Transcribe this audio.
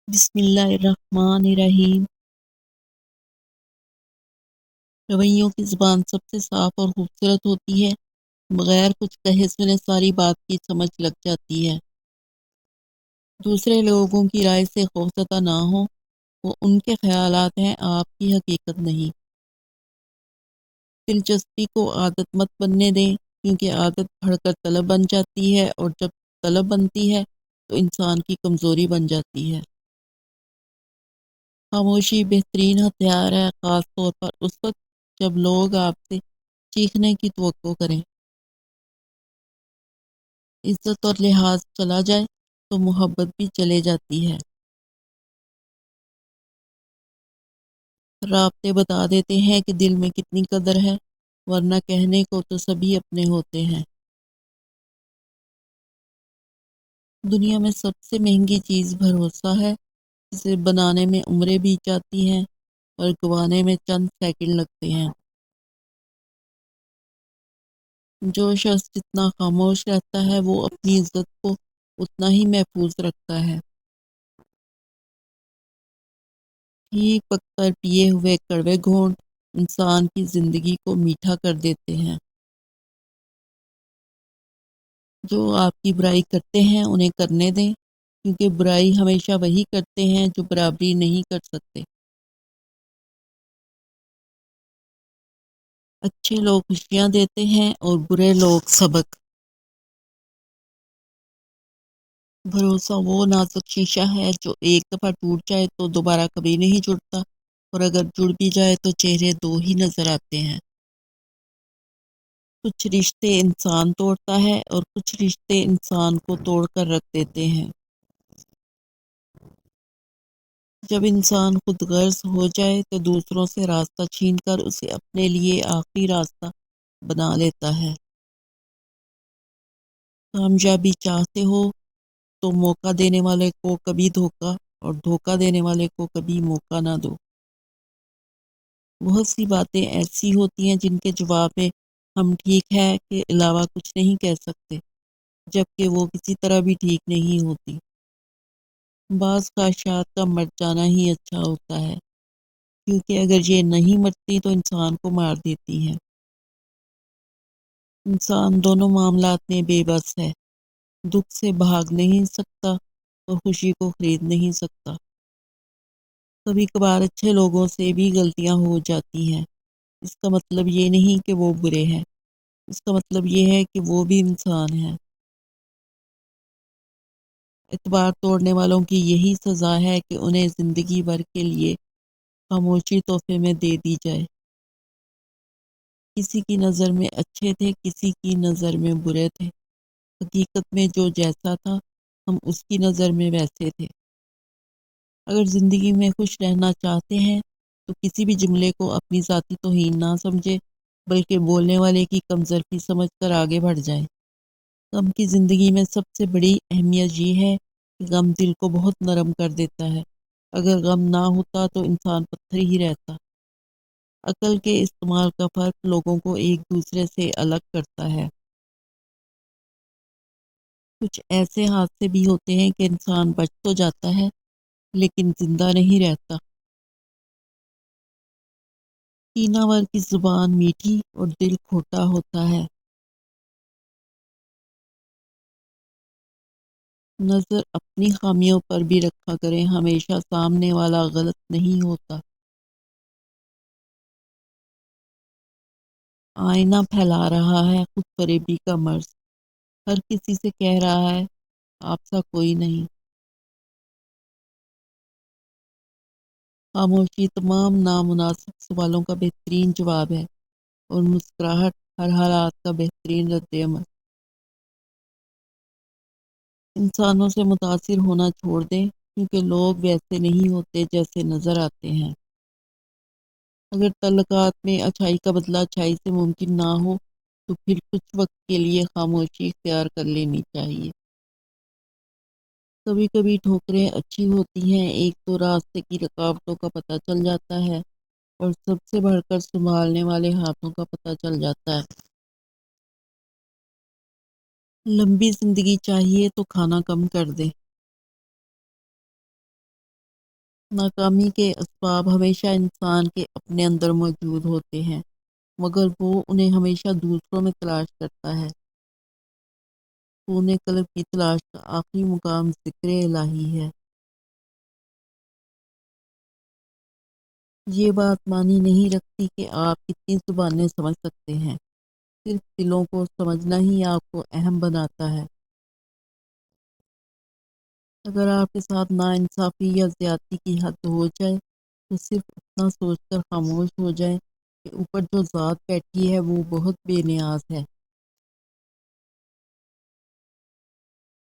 بسم اللہ الرحمن الرحیم۔ رویوں کی زبان سب سے صاف اور خوبصورت ہوتی ہے، بغیر کچھ کہے سنے ساری بات کی سمجھ لگ جاتی ہے۔ دوسرے لوگوں کی رائے سے خوفزدہ نہ ہو، وہ ان کے خیالات ہیں، آپ کی حقیقت نہیں۔ دلچسپی کو عادت مت بننے دیں، کیونکہ عادت بڑھ کر طلب بن جاتی ہے، اور جب طلب بنتی ہے تو انسان کی کمزوری بن جاتی ہے۔ خاموشی بہترین ہتھیار ہے، خاص طور پر اس وقت جب لوگ آپ سے چیخنے کی توقع کریں۔ عزت اور لحاظ چلا جائے تو محبت بھی چلے جاتی ہے۔ رابطے بتا دیتے ہیں کہ دل میں کتنی قدر ہے، ورنہ کہنے کو تو سبھی اپنے ہوتے ہیں۔ دنیا میں سب سے مہنگی چیز بھروسہ ہے، جسے بنانے میں عمریں بیت جاتی ہیں اور گنوانے میں چند سیکنڈ لگتے ہیں۔ جو شخص جتنا خاموش رہتا ہے وہ اپنی عزت کو اتنا ہی محفوظ رکھتا ہے۔ ٹھیک وقت پر پیے ہوئے کڑوے گھونٹ انسان کی زندگی کو میٹھا کر دیتے ہیں۔ جو آپ کی برائی کرتے ہیں انہیں کرنے دیں، کیونکہ برائی ہمیشہ وہی کرتے ہیں جو برابری نہیں کر سکتے۔ اچھے لوگ خوشیاں دیتے ہیں اور برے لوگ سبق۔ بھروسہ وہ نازک شیشہ ہے جو ایک دفعہ ٹوٹ جائے تو دوبارہ کبھی نہیں جڑتا، اور اگر جڑ بھی جائے تو چہرے دو ہی نظر آتے ہیں۔ کچھ رشتے انسان توڑتا ہے اور کچھ رشتے انسان کو توڑ کر رکھ دیتے ہیں۔ جب انسان خود غرض ہو جائے تو دوسروں سے راستہ چھین کر اسے اپنے لیے آخری راستہ بنا لیتا ہے۔ کامیابی چاہتے ہو تو موقع دینے والے کو کبھی دھوکا، اور دھوکا دینے والے کو کبھی موقع نہ دو۔ بہت سی باتیں ایسی ہوتی ہیں جن کے جواب میں ہم ٹھیک ہے کے علاوہ کچھ نہیں کہہ سکتے، جبکہ وہ کسی طرح بھی ٹھیک نہیں ہوتی۔ بعض خواہشات کا مر جانا ہی اچھا ہوتا ہے، کیونکہ اگر یہ نہیں مرتی تو انسان کو مار دیتی ہے۔ انسان دونوں معاملات میں بے بس ہے، دکھ سے بھاگ نہیں سکتا اور خوشی کو خرید نہیں سکتا۔ کبھی کبھار اچھے لوگوں سے بھی غلطیاں ہو جاتی ہیں، اس کا مطلب یہ نہیں کہ وہ برے ہیں، اس کا مطلب یہ ہے کہ وہ بھی انسان ہیں۔ اعتبار توڑنے والوں کی یہی سزا ہے کہ انہیں زندگی بھر کے لیے خاموشی تحفے میں دے دی جائے۔ کسی کی نظر میں اچھے تھے، کسی کی نظر میں برے تھے، حقیقت میں جو جیسا تھا ہم اس کی نظر میں ویسے تھے۔ اگر زندگی میں خوش رہنا چاہتے ہیں تو کسی بھی جملے کو اپنی ذاتی توہین نہ سمجھے، بلکہ بولنے والے کی کمزوری سمجھ کر آگے بڑھ جائیں۔ غم کی زندگی میں سب سے بڑی اہمیت یہ ہے کہ غم دل کو بہت نرم کر دیتا ہے۔ اگر غم نہ ہوتا تو انسان پتھر ہی رہتا۔ عقل کے استعمال کا فرق لوگوں کو ایک دوسرے سے الگ کرتا ہے۔ کچھ ایسے حادثے بھی ہوتے ہیں کہ انسان بچ تو جاتا ہے لیکن زندہ نہیں رہتا۔ کینہ ور کی زبان میٹھی اور دل کھوٹا ہوتا ہے۔ نظر اپنی خامیوں پر بھی رکھا کریں، ہمیشہ سامنے والا غلط نہیں ہوتا۔ آئینہ پھیلا رہا ہے خود فریبی کا مرض، ہر کسی سے کہہ رہا ہے آپ سا کوئی نہیں۔ خاموشی تمام نامناسب سوالوں کا بہترین جواب ہے، اور مسکراہٹ ہر حالات کا بہترین رد عمل۔ انسانوں سے متاثر ہونا چھوڑ دیں، کیونکہ لوگ ویسے نہیں ہوتے جیسے نظر آتے ہیں۔ اگر تعلقات میں اچھائی کا بدلہ اچھائی سے ممکن نہ ہو تو پھر کچھ وقت کے لیے خاموشی اختیار کر لینی چاہیے۔ کبھی کبھی ٹھوکریں اچھی ہوتی ہیں، ایک تو راستے کی رکاوٹوں کا پتہ چل جاتا ہے، اور سب سے بڑھ کر سنبھالنے والے ہاتھوں کا پتہ چل جاتا ہے۔ لمبی زندگی چاہیے تو کھانا کم کر دیں۔ ناکامی کے اسباب ہمیشہ انسان کے اپنے اندر موجود ہوتے ہیں، مگر وہ انہیں ہمیشہ دوسروں میں تلاش کرتا ہے۔ سونے قلب کی تلاش کا آخری مقام ذکر الہی ہے۔ یہ بات معنی نہیں رکھتی کہ آپ کتنی زبانیں سمجھ سکتے ہیں، صرف دلوں کو سمجھنا ہی آپ کو اہم بناتا ہے۔ اگر آپ کے ساتھ ناانصافی یا زیادتی کی حد ہو جائے تو صرف اتنا سوچ کر خاموش ہو جائیں کہ اوپر جو ذات بیٹھی ہے وہ بہت بے نیاز ہے۔